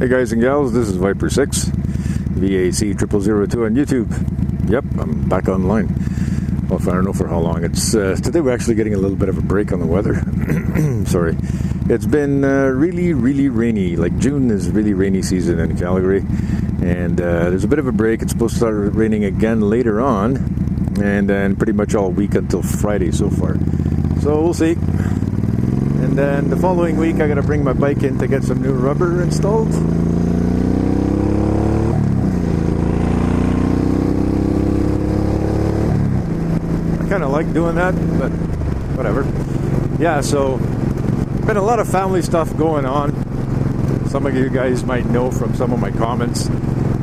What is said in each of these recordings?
Hey guys and gals, this is Viper6, VAC0002 on YouTube. Yep, I'm back online. Well, I don't know for how long. It's today we're actually getting a little bit of a break on the weather. Sorry. It's been really rainy. Like June is really rainy season in Calgary. And there's a bit of a break. It's supposed to start raining again later on. And then pretty much all week until Friday so far. So we'll see. And then the following week I gotta bring my bike in to get some new rubber installed. I kinda like doing that, but whatever. Yeah, so been a lot of family stuff going on. Some of you guys might know from some of my comments.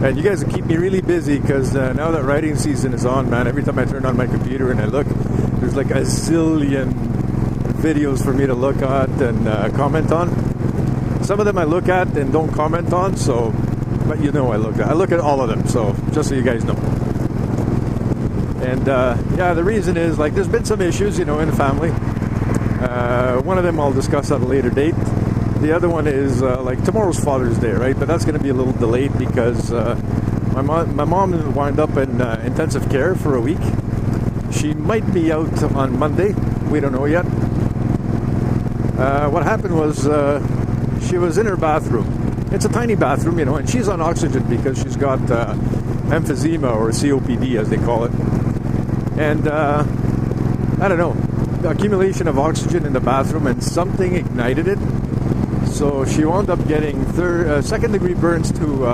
And you guys keep me really busy because now that riding season is on, man, every time I turn on my computer and I look, there's like a zillion videos for me to look at and comment on. Some of them I look at and don't comment on, so, but you know I look at all of them, so just so you guys know. And yeah, the reason is, like, there's been some issues, you know, in the family. One of them I'll discuss at a later date. The other one is like tomorrow's Father's Day, right? But that's going to be a little delayed because my mom wound up in intensive care for a week. She might be out on Monday. We don't know yet. What happened was she was in her bathroom. It's a tiny bathroom, you know, and she's on oxygen because she's got emphysema, or COPD as they call it. And I don't know, the accumulation of oxygen in the bathroom, and something ignited it. So she wound up getting second-degree burns to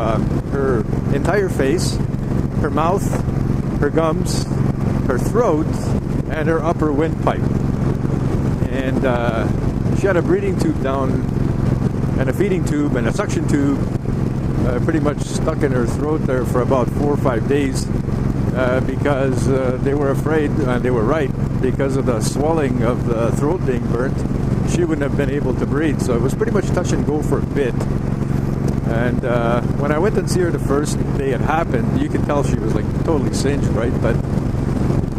her entire face, her mouth, her gums, her throat, and her upper windpipe. And she had a breathing tube down, and a feeding tube, and a suction tube pretty much stuck in her throat there for about 4 or 5 days because they were afraid, and they were right, because of the swelling of the throat being burnt, she wouldn't have been able to breathe. So it was pretty much touch and go for a bit. And when I went and see her the first day it happened, you could tell she was like totally singed, right? But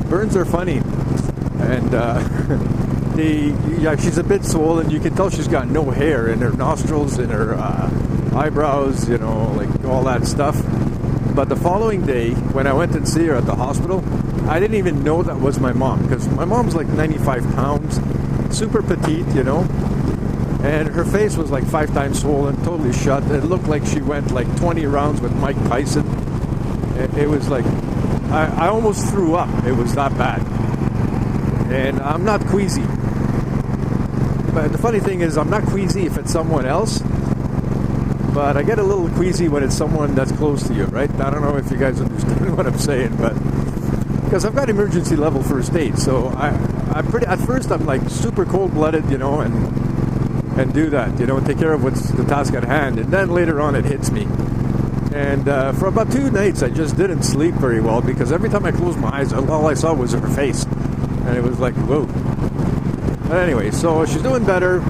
burns are funny. And she's a bit swollen. You can tell she's got no hair in her nostrils, in her eyebrows, you know, like all that stuff. But the following day, when I went and see her at the hospital, I didn't even know that was my mom, because my mom's like 95 pounds, super petite, you know, and her face was like 5 times swollen, totally shut. It looked like she went like 20 rounds with Mike Tyson. It was like, I almost threw up. It was that bad. And I'm not queasy. But the funny thing is, I'm not queasy if it's someone else, but I get a little queasy when it's someone that's close to you, right? I don't know if you guys understand what I'm saying, but because I've got emergency level first aid, so I'm pretty, at first I'm like super cold-blooded, you know, and do that, you know, take care of what's the task at hand, and then later on it hits me. And for about 2 nights I just didn't sleep very well, because every time I closed my eyes, all I saw was her face, and it was like, whoa. But anyway, so she's doing better.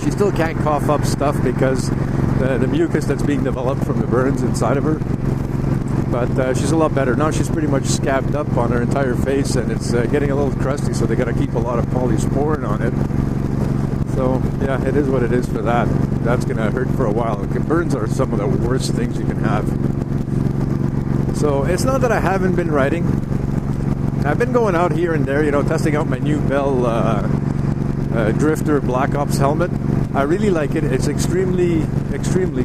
She still can't cough up stuff because the mucus that's being developed from the burns inside of her. But she's a lot better. Now she's pretty much scabbed up on her entire face, and it's getting a little crusty, so they got to keep a lot of polysporin on it. So, yeah, it is what it is for that. That's going to hurt for a while. Burns are some of the worst things you can have. So, it's not that I haven't been riding. I've been going out here and there, you know, testing out my new Bell Drifter Black Ops helmet. I really like it. It's extremely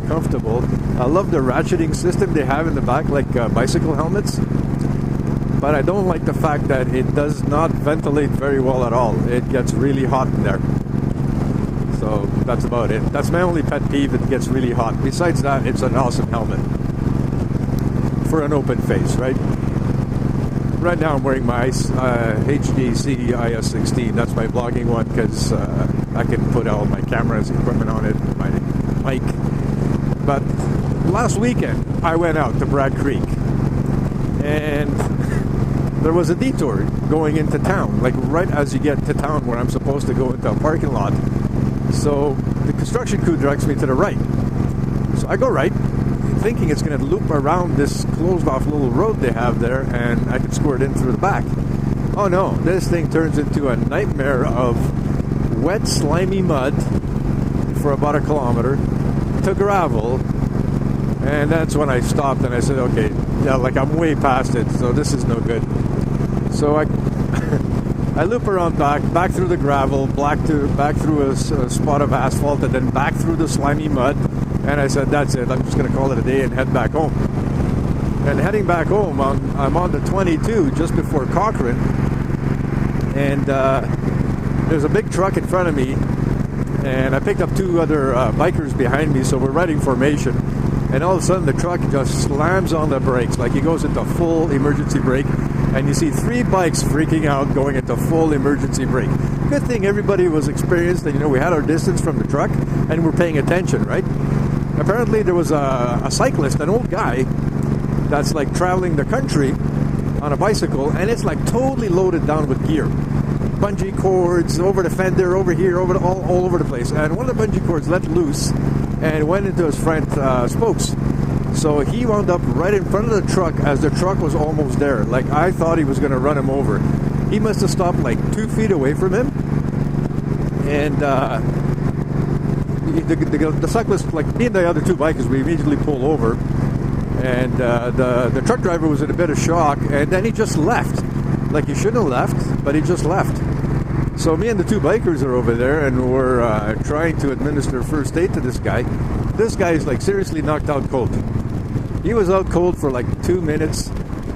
comfortable. I love the ratcheting system they have in the back, like bicycle helmets. But I don't like the fact that it does not ventilate very well at all. It gets really hot in there. So that's about it. That's my only pet peeve. It gets really hot. Besides that, it's an awesome helmet for an open face, right? Right now I'm wearing my HDC IS-16. That's my vlogging one, because I can put all my cameras, equipment on it, my mic. But last weekend I went out to Bragg Creek, and there was a detour going into town, like right as you get to town where I'm supposed to go into a parking lot. So the construction crew directs me to the right. So I go right, thinking it's going to loop around this closed off little road they have there, and I can squirt in through the back. Oh no, this thing turns into a nightmare of wet, slimy mud for about a kilometer, to gravel, and that's when I stopped and I said, okay, yeah, like I'm way past it, so this is no good. So I I loop around back through the gravel, back through a spot of asphalt, and then back through the slimy mud. And I said, that's it. I'm just going to call it a day and head back home. And heading back home, I'm on the 22 just before Cochrane. And there's a big truck in front of me. And I picked up two other bikers behind me, so we're riding formation. And all of a sudden, the truck just slams on the brakes, like he goes into full emergency brake. And you see three bikes freaking out, going into full emergency brake. Good thing everybody was experienced, and we had our distance from the truck, and we're paying attention, right? Apparently there was a cyclist, an old guy, that's like traveling the country on a bicycle, and it's like totally loaded down with gear. Bungee cords, over the fender, over here, all over the place. And one of the bungee cords let loose and went into his front spokes. So he wound up right in front of the truck as the truck was almost there. Like, I thought he was going to run him over. He must have stopped like 2 feet away from him. And the cyclist, like me and the other two bikers, we immediately pull over. And the truck driver was in a bit of shock. And then he just left. Like, he shouldn't have left, but he just left. So me and the two bikers are over there, and we're trying to administer first aid to this guy. This guy is like seriously knocked out cold. He was out cold for like 2 minutes.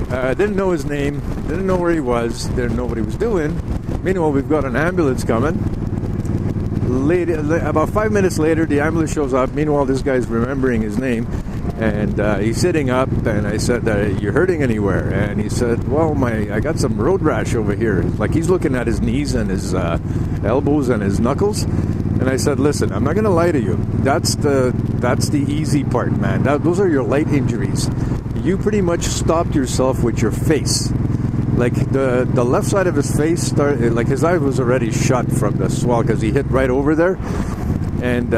Didn't know his name. Didn't know where he was. Didn't know what he was doing. Meanwhile, we've got an ambulance coming. About 5 minutes later, the ambulance shows up. Meanwhile, this guy's remembering his name. And he's sitting up, and I said, "You hurting anywhere?" And he said, "Well, I got some road rash over here." Like, he's looking at his knees and his elbows and his knuckles. And I said, "Listen, I'm not going to lie to you. That's the easy part, man. Those are your light injuries. You pretty much stopped yourself with your face. Like, the left side of his face started, like, his eye was already shut from the swell because he hit right over there. And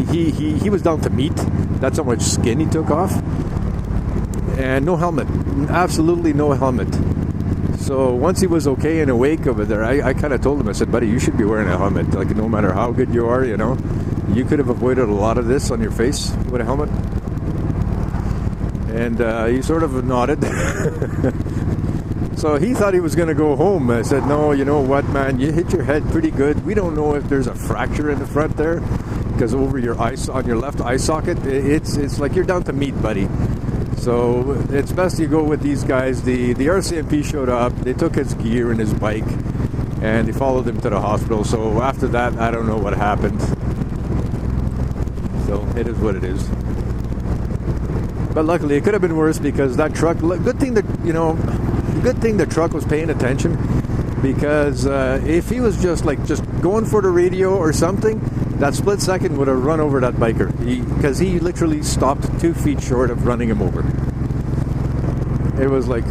he was down to meat. That's how much skin he took off. And no helmet. Absolutely no helmet. So once he was okay and awake over there, I kind of told him, I said, "Buddy, you should be wearing a helmet. Like, no matter how good you are, you could have avoided a lot of this on your face with a helmet." And he sort of nodded. So he thought he was going to go home. I said, "No, you know what, man? You hit your head pretty good. We don't know if there's a fracture in the front there, because over on your left eye socket, it's like you're down to meat, buddy. So it's best you go with these guys." The RCMP showed up. They took his gear and his bike, and they followed him to the hospital. So after that, I don't know what happened. So it is what it is. But luckily, it could have been worse, because that truck. Good thing the truck was paying attention, because if he was just going for the radio or something, that split second would have run over that biker, because he literally stopped 2 feet short of running him over. It was like,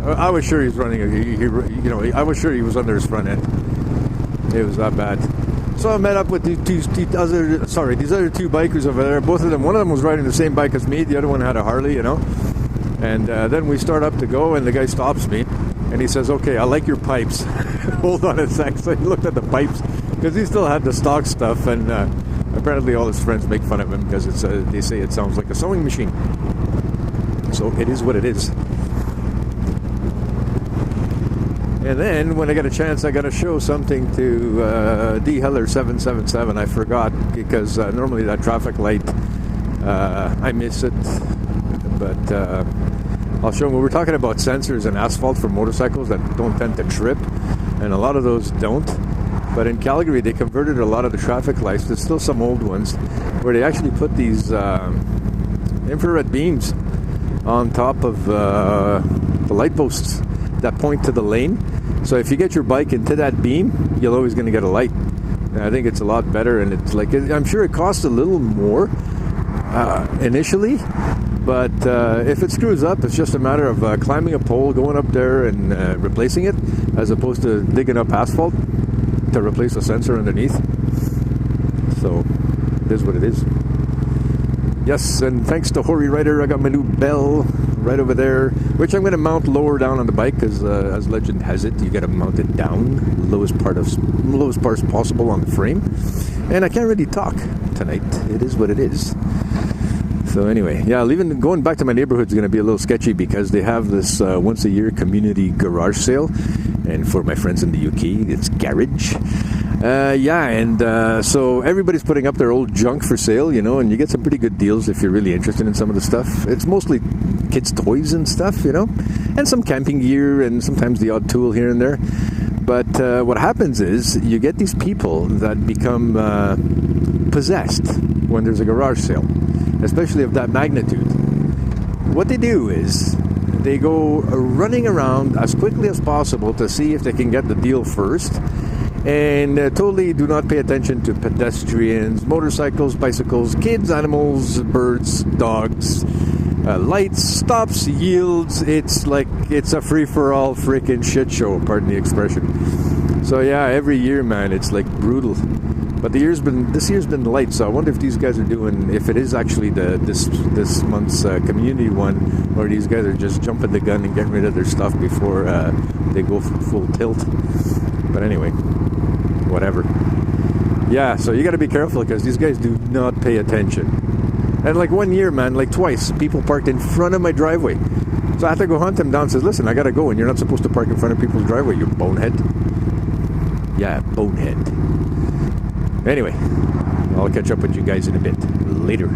I was sure he was running. I was sure he was under his front end. It was that bad. So I met up with these other two bikers over there. Both of them. One of them was riding the same bike as me. The other one had a Harley, And then we start up to go, and the guy stops me, and he says, "Okay, I like your pipes." Hold on a sec. So he looked at the pipes, because he still had the stock stuff, and apparently all his friends make fun of him because they say it sounds like a sewing machine. So it is what it is. And then when I get a chance, I got to show something to D Heller 777. I forgot, because normally that traffic light, I miss it. But I'll show them. We were talking about sensors and asphalt for motorcycles that don't tend to trip, and a lot of those don't. But in Calgary, they converted a lot of the traffic lights. There's still some old ones where they actually put these infrared beams on top of the light posts that point to the lane. So if you get your bike into that beam, you're always going to get a light. And I think it's a lot better, and it's like, I'm sure it costs a little more initially. But if it screws up, it's just a matter of climbing a pole, going up there and replacing it, as opposed to digging up asphalt to replace a sensor underneath. So it is what it is. Yes, and thanks to Hori Rider, I got my new bell right over there, which I'm going to mount lower down on the bike, because as legend has it, you got to mount it down, lowest part possible on the frame. And I can't really talk tonight. It is what it is. So anyway, yeah, going back to my neighborhood is going to be a little sketchy because they have this once a year community garage sale, and for my friends in the UK, it's garage. So everybody's putting up their old junk for sale, and you get some pretty good deals if you're really interested in some of the stuff. It's mostly kids' toys and stuff, and some camping gear and sometimes the odd tool here and there. But what happens is you get these people that become possessed when there's a garage sale, especially of that magnitude. What they do is they go running around as quickly as possible to see if they can get the deal first, and totally do not pay attention to pedestrians, motorcycles, bicycles, kids, animals, birds, dogs, lights, stops, yields. It's a free-for-all freaking shit show, pardon the expression. So yeah, every year, man, it's like brutal. But this year's been light, so I wonder if these guys are doing, if it is actually this month's community one, or these guys are just jumping the gun and getting rid of their stuff before they go full tilt. But anyway, whatever. Yeah, so you got to be careful because these guys do not pay attention. And like one year, man, like twice, people parked in front of my driveway. So I had to go hunt them down and says, listen, I got to go, and you're not supposed to park in front of people's driveway, you bonehead. Yeah, bonehead. Anyway, I'll catch up with you guys in a bit. Later.